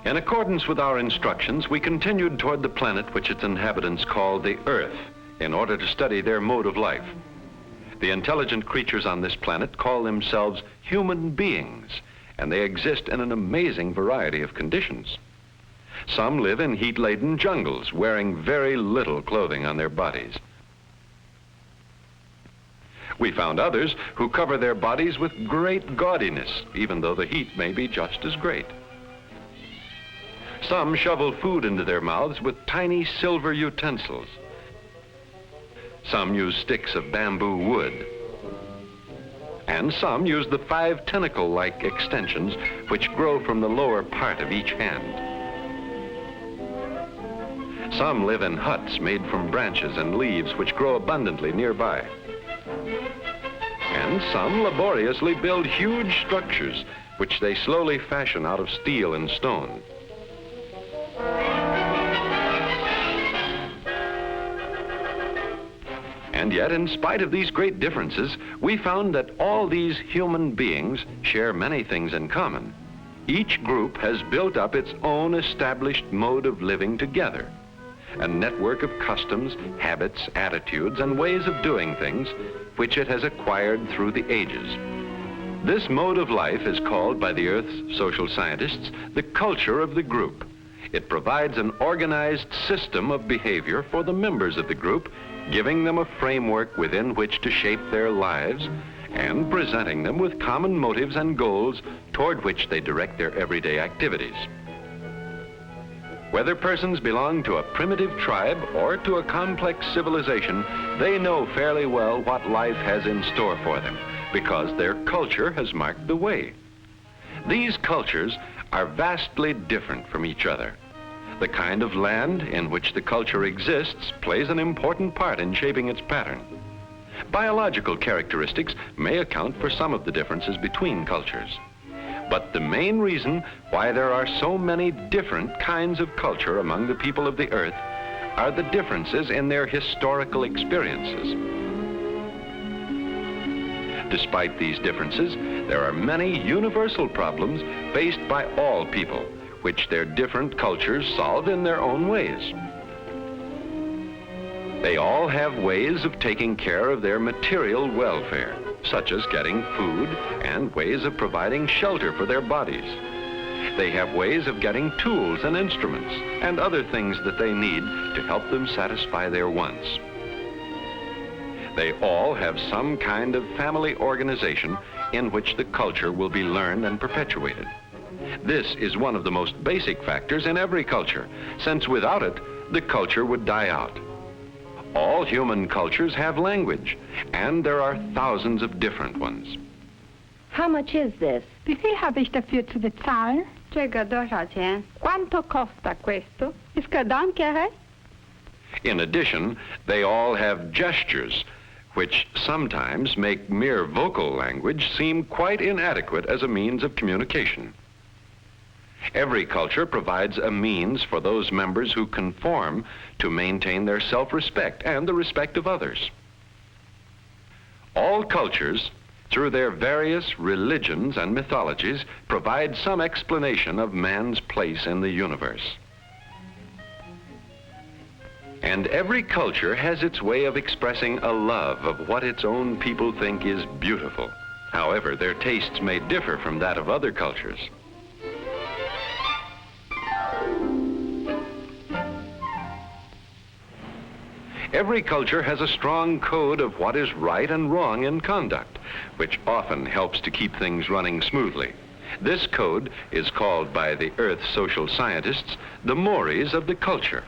In accordance with our instructions, we continued toward the planet which its inhabitants call the Earth in order to study their mode of life. The intelligent creatures on this planet call themselves human beings, and they exist in an amazing variety of conditions. Some live in heat-laden jungles, wearing very little clothing on their bodies. We found others who cover their bodies with great gaudiness, even though the heat may be just as great. Some shovel food into their mouths with tiny silver utensils. Some use sticks of bamboo wood. And some use the 5 tentacle-like extensions which grow from the lower part of each hand. Some live in huts made from branches and leaves which grow abundantly nearby. And some laboriously build huge structures which they slowly fashion out of steel and stone. And yet, in spite of these great differences, we found that all these human beings share many things in common. Each group has built up its own established mode of living together, a network of customs, habits, attitudes, and ways of doing things which it has acquired through the ages. This mode of life is called by the Earth's social scientists the culture of the group. It provides an organized system of behavior for the members of the group, giving them a framework within which to shape their lives and presenting them with common motives and goals toward which they direct their everyday activities. Whether persons belong to a primitive tribe or to a complex civilization, they know fairly well what life has in store for them because their culture has marked the way. These cultures are vastly different from each other. The kind of land in which the culture exists plays an important part in shaping its pattern. Biological characteristics may account for some of the differences between cultures. But the main reason why there are so many different kinds of culture among the people of the Earth are the differences in their historical experiences. Despite these differences, there are many universal problems faced by all people, which their different cultures solve in their own ways. They all have ways of taking care of their material welfare, such as getting food and ways of providing shelter for their bodies. They have ways of getting tools and instruments and other things that they need to help them satisfy their wants. They all have some kind of family organization in which the culture will be learned and perpetuated. This is one of the most basic factors in every culture, since without it, the culture would die out. All human cultures have language, and there are thousands of different ones. How much is this? Wie viel habe ich dafür zu bezahlen? 这个多少钱? Quanto costa questo? Isca dankere? In addition, they all have gestures, which sometimes make mere vocal language seem quite inadequate as a means of communication. Every culture provides a means for those members who conform to maintain their self-respect and the respect of others. All cultures, through their various religions and mythologies, provide some explanation of man's place in the universe. And every culture has its way of expressing a love of what its own people think is beautiful. However, their tastes may differ from that of other cultures. Every culture has a strong code of what is right and wrong in conduct, which often helps to keep things running smoothly. This code is called by the Earth's social scientists the mores of the culture.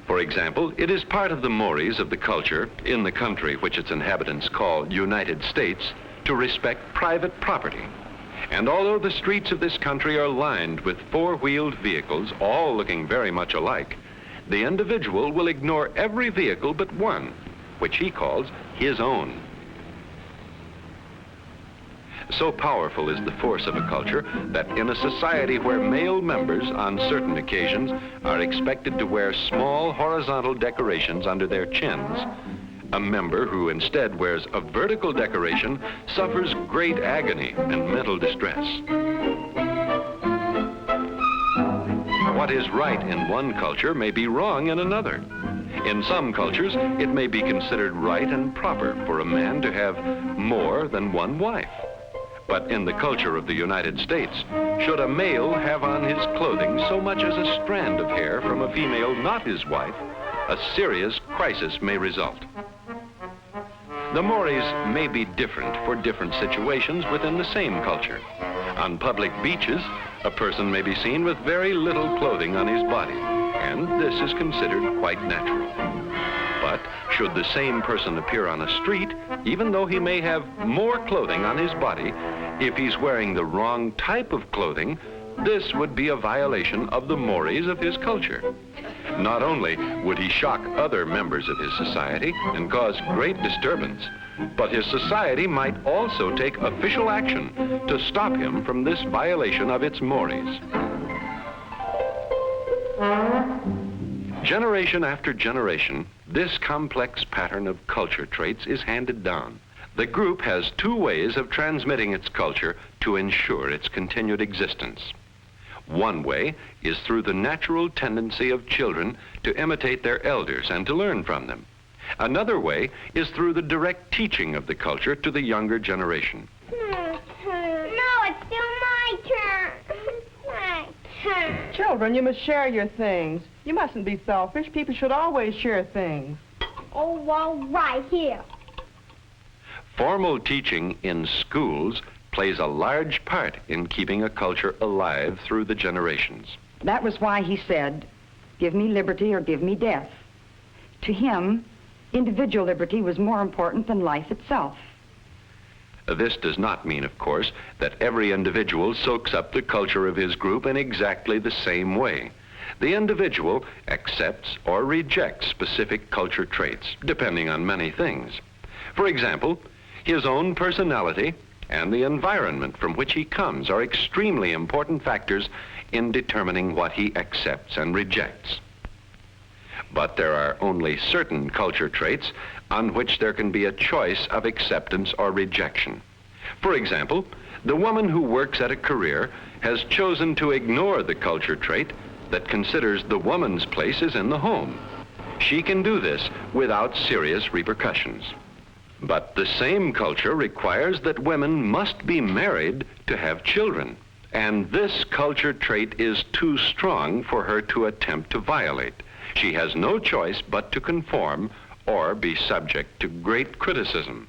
For example, it is part of the mores of the culture in the country which its inhabitants call United States to respect private property. And although the streets of this country are lined with four-wheeled vehicles, all looking very much alike, the individual will ignore every vehicle but one, which he calls his own. So powerful is the force of a culture that in a society where male members on certain occasions are expected to wear small horizontal decorations under their chins, a member who instead wears a vertical decoration suffers great agony and mental distress. What is right in one culture may be wrong in another. In some cultures, it may be considered right and proper for a man to have more than one wife. But in the culture of the United States, should a male have on his clothing so much as a strand of hair from a female not his wife, a serious crisis may result. The mores may be different for different situations within the same culture. On public beaches, a person may be seen with very little clothing on his body, and this is considered quite natural. But should the same person appear on a street, even though he may have more clothing on his body, if he's wearing the wrong type of clothing, this would be a violation of the mores of his culture. Not only would he shock other members of his society and cause great disturbance, but his society might also take official action to stop him from this violation of its mores. Generation after generation, this complex pattern of culture traits is handed down. The group has two ways of transmitting its culture to ensure its continued existence. One way is through the natural tendency of children to imitate their elders and to learn from them. Another way is through the direct teaching of the culture to the younger generation. No, it's still my turn. My turn. Children, you must share your things. You mustn't be selfish. People should always share things. Oh, all right, here. Formal teaching in schools plays a large part in keeping a culture alive through the generations. That was why he said, "Give me liberty or give me death." To him, individual liberty was more important than life itself. This does not mean, of course, that every individual soaks up the culture of his group in exactly the same way. The individual accepts or rejects specific culture traits, depending on many things. For example, his own personality and the environment from which he comes are extremely important factors in determining what he accepts and rejects. But there are only certain culture traits on which there can be a choice of acceptance or rejection. For example, the woman who works at a career has chosen to ignore the culture trait that considers the woman's place is in the home. She can do this without serious repercussions. But the same culture requires that women must be married to have children, and this culture trait is too strong for her to attempt to violate. She has no choice but to conform or be subject to great criticism.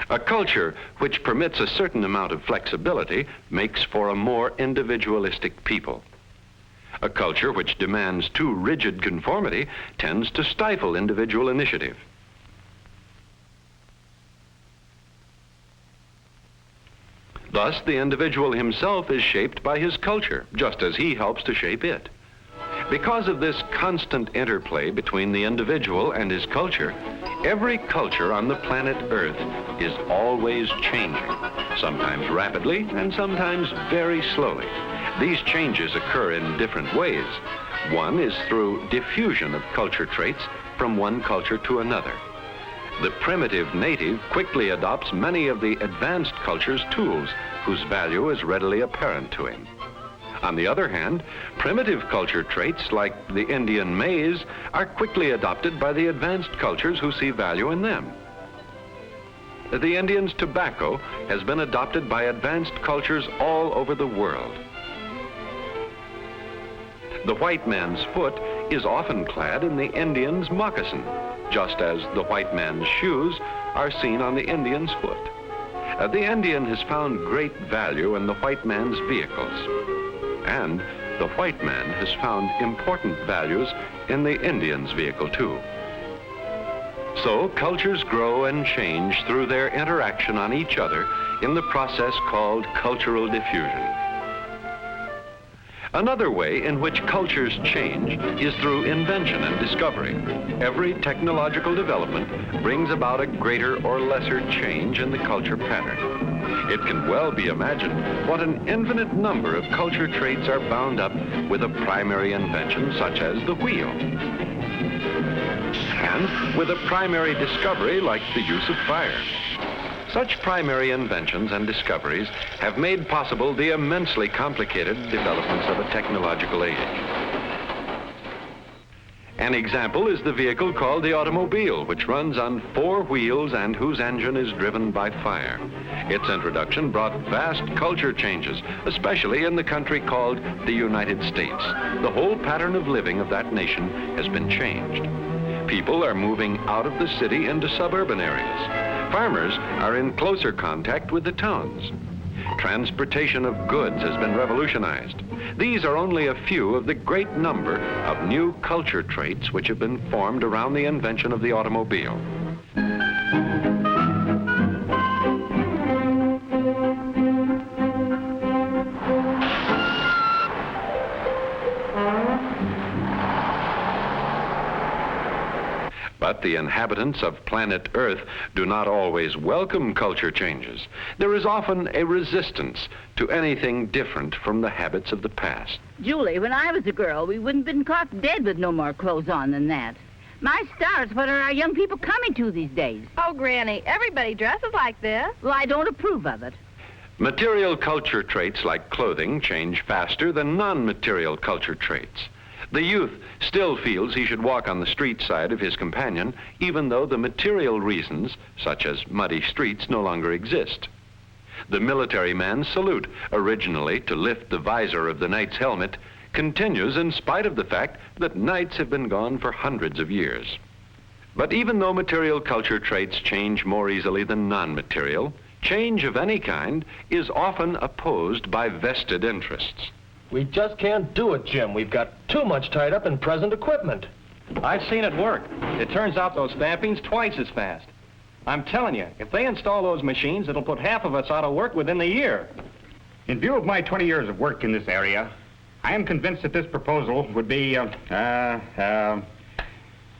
A culture which permits a certain amount of flexibility makes for a more individualistic people. A culture which demands too rigid conformity tends to stifle individual initiative. Thus, the individual himself is shaped by his culture, just as he helps to shape it. Because of this constant interplay between the individual and his culture, every culture on the planet Earth is always changing, sometimes rapidly and sometimes very slowly. These changes occur in different ways. One is through diffusion of culture traits from one culture to another. The primitive native quickly adopts many of the advanced culture's tools, whose value is readily apparent to him. On the other hand, primitive culture traits like the Indian maize are quickly adopted by the advanced cultures who see value in them. The Indian's tobacco has been adopted by advanced cultures all over the world. The white man's foot is often clad in the Indian's moccasin, just as the white man's shoes are seen on the Indian's foot. The Indian has found great value in the white man's vehicles, and the white man has found important values in the Indian's vehicle too. So cultures grow and change through their interaction on each other in the process called cultural diffusion. Another way in which cultures change is through invention and discovery. Every technological development brings about a greater or lesser change in the culture pattern. It can well be imagined what an infinite number of culture traits are bound up with a primary invention such as the wheel, and with a primary discovery like the use of fire. Such primary inventions and discoveries have made possible the immensely complicated developments of a technological age. An example is the vehicle called the automobile, which runs on 4 wheels and whose engine is driven by fire. Its introduction brought vast culture changes, especially in the country called the United States. The whole pattern of living of that nation has been changed. People are moving out of the city into suburban areas. Farmers are in closer contact with the towns. Transportation of goods has been revolutionized. These are only a few of the great number of new culture traits which have been formed around the invention of the automobile. But the inhabitants of planet Earth do not always welcome culture changes. There is often a resistance to anything different from the habits of the past. Julie, when I was a girl, we wouldn't have been caught dead with no more clothes on than that. My stars, what are our young people coming to these days? Oh, Granny, everybody dresses like this. Well, I don't approve of it. Material culture traits like clothing change faster than non-material culture traits. The youth still feels he should walk on the street side of his companion, even though the material reasons, such as muddy streets, no longer exist. The military man's salute, originally to lift the visor of the knight's helmet, continues in spite of the fact that knights have been gone for hundreds of years. But even though material culture traits change more easily than non-material, change of any kind is often opposed by vested interests. We just can't do it, Jim. We've got too much tied up in present equipment. I've seen it work. It turns out those stampings twice as fast. I'm telling you, if they install those machines, it'll put half of us out of work within the year. In view of my 20 years of work in this area, I am convinced that this proposal would be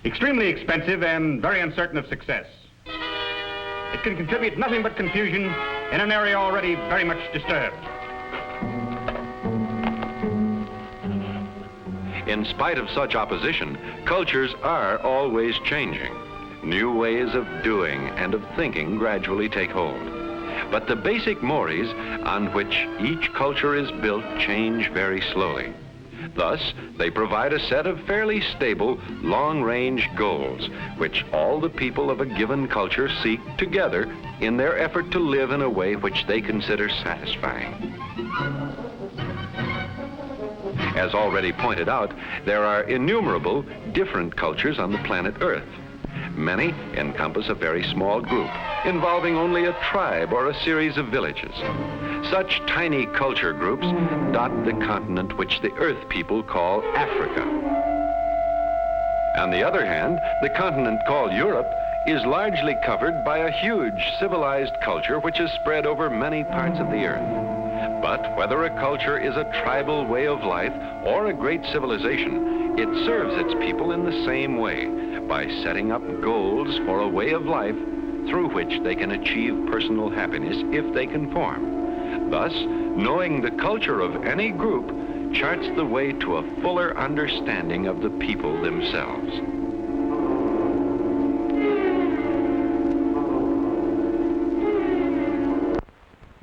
extremely expensive and very uncertain of success. It can contribute nothing but confusion in an area already very much disturbed. In spite of such opposition, cultures are always changing. New ways of doing and of thinking gradually take hold. But the basic mores on which each culture is built change very slowly. Thus, they provide a set of fairly stable, long-range goals, which all the people of a given culture seek together in their effort to live in a way which they consider satisfying. As already pointed out, there are innumerable different cultures on the planet Earth. Many encompass a very small group, involving only a tribe or a series of villages. Such tiny culture groups dot the continent which the Earth people call Africa. On the other hand, the continent called Europe is largely covered by a huge civilized culture which is spread over many parts of the Earth. But whether a culture is a tribal way of life or a great civilization, it serves its people in the same way, by setting up goals for a way of life through which they can achieve personal happiness if they conform. Thus, knowing the culture of any group charts the way to a fuller understanding of the people themselves.